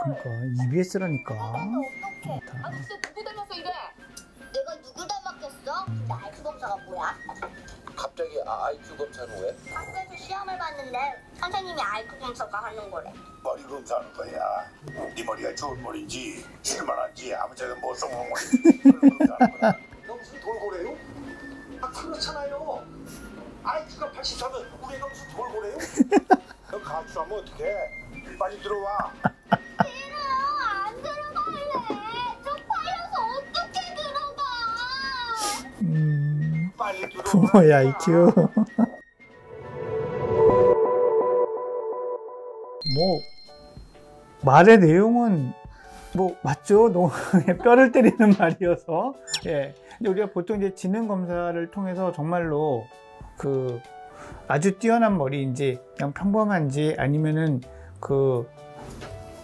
그러니까 EBS라니까. 어떡해. 아니 진짜 누구 닮아서 이래? 내가 누구 닮았겠어? 근데 IQ 검사가 뭐야? 갑자기 IQ 검사는 왜? 학교에서 시험을 봤는데 선생님이 IQ 검사가 하는 거래. 머리 검사하는 거야. 네 머리가 좋은 머리인지 실만한지 아무짝에 못 써먹는 머리인지 그런 검사하는 거야. 너 무슨 돌고래요? 아 그렇잖아요. IQ가 83은 우리가 무슨 돌고래요? 너 가출하면 어떡해? 빨리 들어와. 싫어, 안 들어갈래. 쪽팔려서 어떻게 들어가? 빨리 들어와. 부모의 IQ. 뭐 말의 내용은 뭐 맞죠? 너무 뼈를 때리는 말이어서. 예. 근데 우리가 보통 이제 지능 검사를 통해서 정말로 그 아주 뛰어난 머리인지 그냥 평범한지 아니면은 그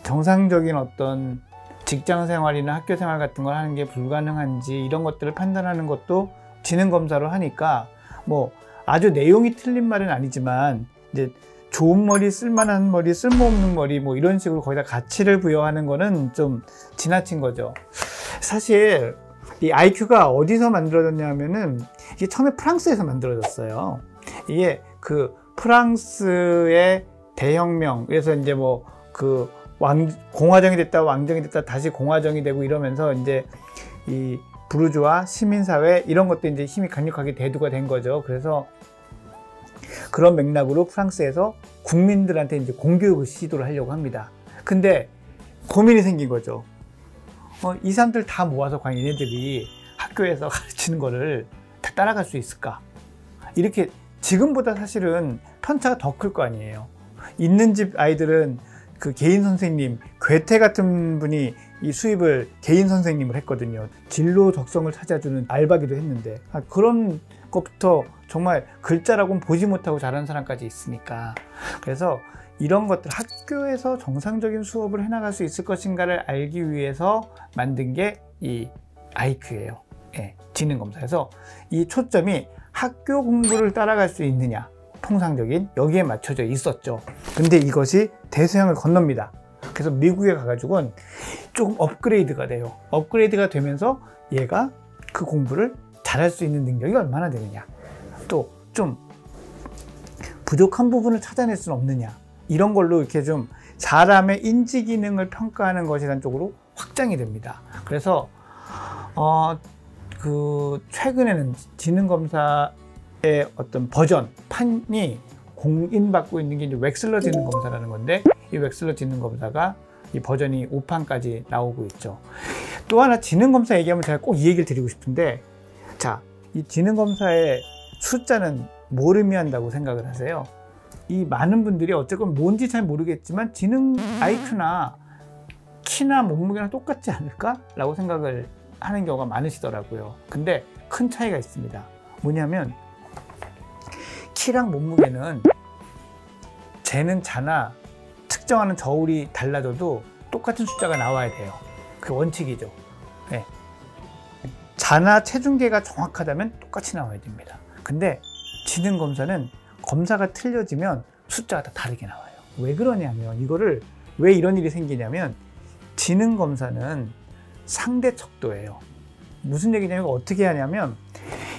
정상적인 어떤 직장 생활이나 학교 생활 같은 걸 하는 게 불가능한지 이런 것들을 판단하는 것도 지능 검사로 하니까 뭐 아주 내용이 틀린 말은 아니지만 이제 좋은 머리, 쓸만한 머리, 쓸모없는 머리 뭐 이런 식으로 거기다 가치를 부여하는 거는 좀 지나친 거죠. 사실 이 IQ가 어디서 만들어졌냐면은 이게 처음에 프랑스에서 만들어졌어요. 이게 그 프랑스의 대혁명, 그래서 이제 뭐 그 공화정이 됐다 왕정이 됐다 다시 공화정이 되고 이러면서 이제 이 부르주아 시민사회 이런 것도 이제 힘이 강력하게 대두가 된 거죠. 그래서 그런 맥락으로 프랑스에서 국민들한테 이제 공교육을 시도를 하려고 합니다. 근데 고민이 생긴 거죠. 이 사람들 다 모아서 과연 얘네들이 학교에서 가르치는 거를 다 따라갈 수 있을까? 이렇게 지금보다 사실은 편차가 더 클 거 아니에요. 있는 집 아이들은 그 개인 선생님, 괴테 같은 분이 이 수입을 개인 선생님을 했거든요. 진로 적성을 찾아주는 알바기도 했는데 그런 것부터 정말 글자라고는 보지 못하고 잘하는 사람까지 있으니까 그래서 이런 것들 학교에서 정상적인 수업을 해나갈 수 있을 것인가를 알기 위해서 만든 게 이 IQ예요. 예, 지능검사에서 이 초점이 학교 공부를 따라갈 수 있느냐 통상적인 여기에 맞춰져 있었죠. 근데 이것이 대서양을 건넙니다. 그래서 미국에 가가지고는 조금 업그레이드가 돼요. 업그레이드가 되면서 얘가 그 공부를 잘할 수 있는 능력이 얼마나 되느냐, 또 좀 부족한 부분을 찾아낼 수는 없느냐, 이런 걸로 이렇게 좀 사람의 인지 기능을 평가하는 것이라는 쪽으로 확장이 됩니다. 그래서 최근에는 지능검사의 어떤 판이 공인받고 있는 게 이제 웩슬러 지능검사라는 건데, 이 웩슬러 지능검사가 이 버전이 5판까지 나오고 있죠. 또 하나 지능검사 얘기하면 제가 꼭 이 얘기를 드리고 싶은데, 자, 이 지능검사의 숫자는 뭘 의미한다고 생각을 하세요? 이 많은 분들이 어쨌건 뭔지 잘 모르겠지만 지능 IQ나 키나 몸무게나 똑같지 않을까? 라고 생각을 하는 경우가 많으시더라고요. 근데 큰 차이가 있습니다. 뭐냐면 키랑 몸무게는 재는 자나 측정하는 저울이 달라져도 똑같은 숫자가 나와야 돼요. 그게 원칙이죠. 네. 자나 체중계가 정확하다면 똑같이 나와야 됩니다. 근데 지능검사는 검사가 틀려지면 숫자가 다 다르게 나와요. 왜 그러냐면, 이거를 왜 이런 일이 생기냐면, 지능검사는 상대척도예요. 무슨 얘기냐면 어떻게 하냐면,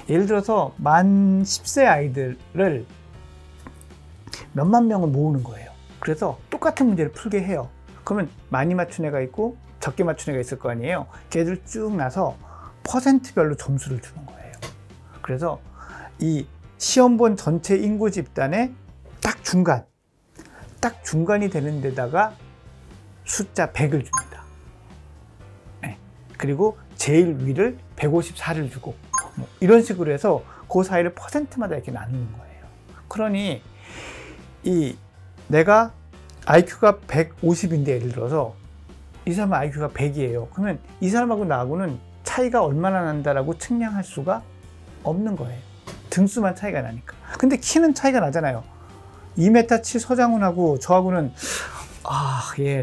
예를 들어서 만 10세 아이들을 몇만 명을 모으는 거예요. 그래서 똑같은 문제를 풀게 해요. 그러면 많이 맞춘 애가 있고 적게 맞춘 애가 있을 거 아니에요. 걔들 쭉 나서 퍼센트별로 점수를 주는 거예요. 그래서 이 시험 본 전체 인구 집단의 딱 중간이 되는 데다가 숫자 100을 줍니다. 네. 그리고 제일 위를 154를 주고 뭐 이런 식으로 해서 그 사이를 퍼센트마다 이렇게 나누는 거예요. 그러니 내가 IQ가 150인데 예를 들어서 이 사람은 IQ가 100이에요. 그러면 이 사람하고 나하고는 차이가 얼마나 난다라고 측량할 수가 없는 거예요. 등수만 차이가 나니까. 근데 키는 차이가 나잖아요. 2m7 서장훈하고 저하고는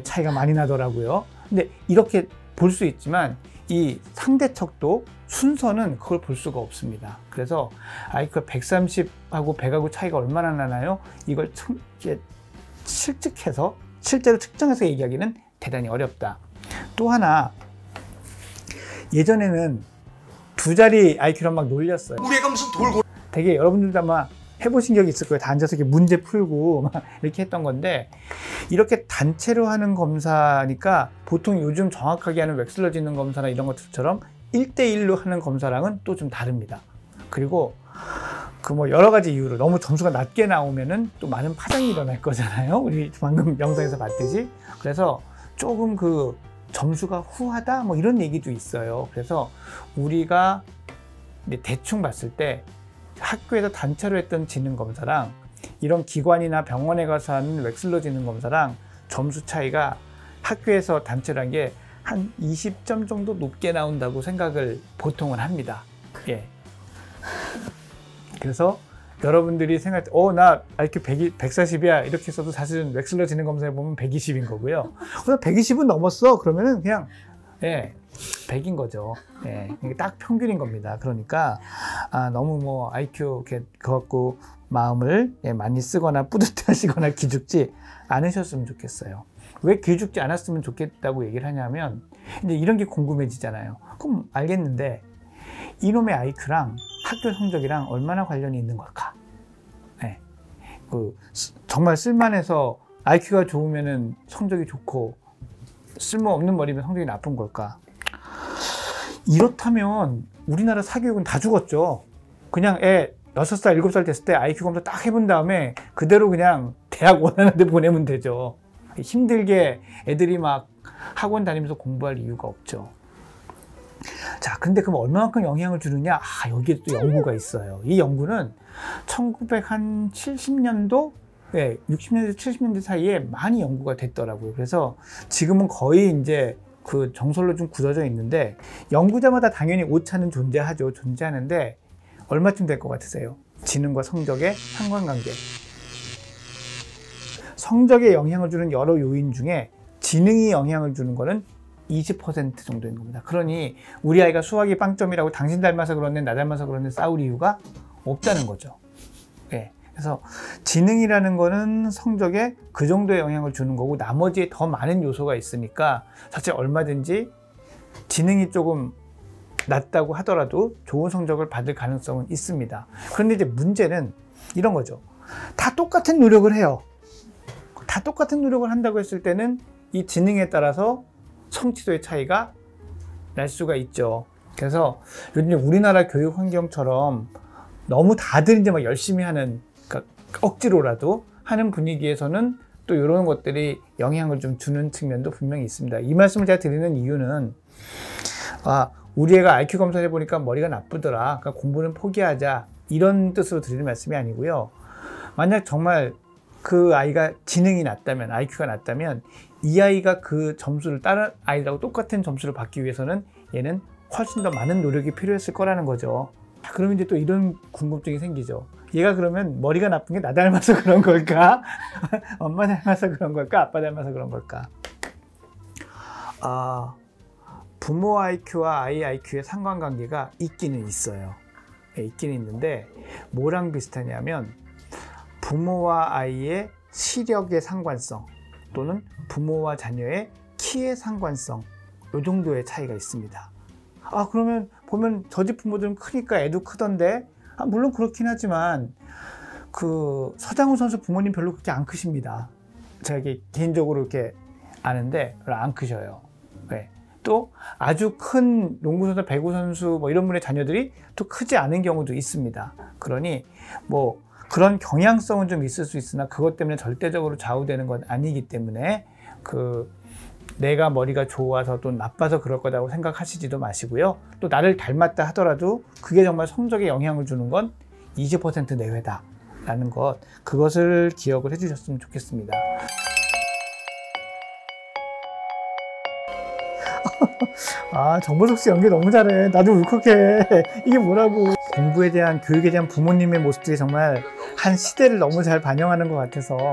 차이가 많이 나더라고요. 근데 이렇게 볼 수 있지만 이 상대척도 순서는 그걸 볼 수가 없습니다. 그래서 IQ가 130하고 100하고 차이가 얼마나 나나요? 이걸 실측해서 실제로 측정해서 얘기하기는 대단히 어렵다. 또 하나, 예전에는 2자리 IQ로 막 놀렸어요. 우리 애가 무슨 돌고래. 되게 여러분들도 아마 해보신 적이 있을 거예요. 다 앉아서 이렇게 문제 풀고 막 이렇게 했던 건데, 이렇게 단체로 하는 검사니까 보통 요즘 정확하게 하는 웩슬러 지능 검사나 이런 것들처럼 1대1로 하는 검사랑은 또 좀 다릅니다. 그리고 그 뭐 여러 가지 이유로 너무 점수가 낮게 나오면은 또 많은 파장이 일어날 거잖아요. 우리 방금 영상에서 봤듯이. 그래서 조금 그 점수가 후하다 뭐 이런 얘기도 있어요. 그래서 우리가 대충 봤을 때 학교에서 단체로 했던 지능검사랑 이런 기관이나 병원에 가서 하는 웩슬러 지능검사랑 점수 차이가 학교에서 단체로 한 게 한 20점 정도 높게 나온다고 생각을 보통은 합니다. 예. 그래서 여러분들이 생각할 때 나 IQ 140이야 이렇게 써도 사실은 웩슬러 지능검사에 보면 120인 거고요. 120은 넘었어 그러면은 그냥 100인 거죠. 예, 이게 딱 평균인 겁니다. 그러니까 너무 뭐 IQ 그거 갖고 마음을 많이 쓰거나 뿌듯하시거나 기죽지 않으셨으면 좋겠어요. 왜 기죽지 않았으면 좋겠다고 얘기를 하냐면 이제 이런 게 궁금해지잖아요. 그럼 알겠는데 이놈의 IQ랑 학교 성적이랑 얼마나 관련이 있는 걸까? 네. 정말 쓸만해서 IQ가 좋으면은 성적이 좋고 쓸모없는 머리면 성적이 나쁜 걸까? 이렇다면 우리나라 사교육은 다 죽었죠. 그냥 애 6살, 7살 됐을 때 IQ 검사 딱 해본 다음에 그대로 그냥 대학 원하는 데 보내면 되죠. 힘들게 애들이 막 학원 다니면서 공부할 이유가 없죠. 자, 근데 그럼 얼마만큼 영향을 주느냐? 여기에 또 연구가 있어요. 이 연구는 1970년도, 60년대, 70년대 사이에 많이 연구가 됐더라고요. 그래서 지금은 거의 이제 그 정설로 좀 굳어져 있는데, 연구자마다 당연히 오차는 존재하는데, 얼마쯤 될 것 같으세요? 지능과 성적의 상관관계. 성적에 영향을 주는 여러 요인 중에 지능이 영향을 주는 거는 20% 정도인 겁니다. 그러니 우리 아이가 수학이 빵점이라고 당신 닮아서 그러네 나 닮아서 그러네 싸울 이유가 없다는 거죠. 그래서 지능이라는 거는 성적에 그 정도의 영향을 주는 거고 나머지에 더 많은 요소가 있으니까 사실 얼마든지 지능이 조금 낮다고 하더라도 좋은 성적을 받을 가능성은 있습니다. 그런데 이제 문제는 이런 거죠. 다 똑같은 노력을 해요. 다 똑같은 노력을 한다고 했을 때는 이 지능에 따라서 성취도의 차이가 날 수가 있죠. 그래서 요즘 우리나라 교육 환경처럼 너무 다들 이제 막 열심히 하는, 그러니까 억지로라도 하는 분위기에서는 또 이런 것들이 영향을 좀 주는 측면도 분명히 있습니다. 이 말씀을 제가 드리는 이유는 우리 애가 IQ 검사를 해보니까 머리가 나쁘더라. 그러니까 공부는 포기하자. 이런 뜻으로 드리는 말씀이 아니고요. 만약 정말 그 아이가 지능이 낮다면, IQ가 낮다면 이 아이가 그 점수를 다른 아이들하고 똑같은 점수를 받기 위해서는 얘는 훨씬 더 많은 노력이 필요했을 거라는 거죠. 그러면 이제 또 이런 궁금증이 생기죠. 얘가 그러면 머리가 나쁜 게 나 닮아서 그런 걸까? 엄마 닮아서 그런 걸까? 아빠 닮아서 그런 걸까? 부모 IQ와 아이 IQ의 상관관계가 있기는 있어요. 있기는 있는데 뭐랑 비슷하냐면 부모와 아이의 시력의 상관성 또는 부모와 자녀의 키의 상관성, 이 정도의 차이가 있습니다. 그러면 보면 저 집 부모들은 크니까 애도 크던데, 물론 그렇긴 하지만 그 서장훈 선수 부모님 별로 그렇게 안 크십니다. 제가 개인적으로 이렇게 아는데 별로 안 크셔요. 또 아주 큰 농구선수, 배구선수 뭐 이런 분의 자녀들이 또 크지 않은 경우도 있습니다. 그러니 뭐 그런 경향성은 좀 있을 수 있으나 그것 때문에 절대적으로 좌우되는 건 아니기 때문에 내가 머리가 좋아서 또 나빠서 그럴 거라고 생각하시지도 마시고요. 또 나를 닮았다 하더라도 그게 정말 성적에 영향을 주는 건 20% 내외다 라는 것, 그것을 기억을 해 주셨으면 좋겠습니다. 정보석 씨 연기 너무 잘해. 나도 울컥해. 이게 뭐라고. 공부에 대한, 교육에 대한 부모님의 모습들이 정말 한 시대를 너무 잘 반영하는 것 같아서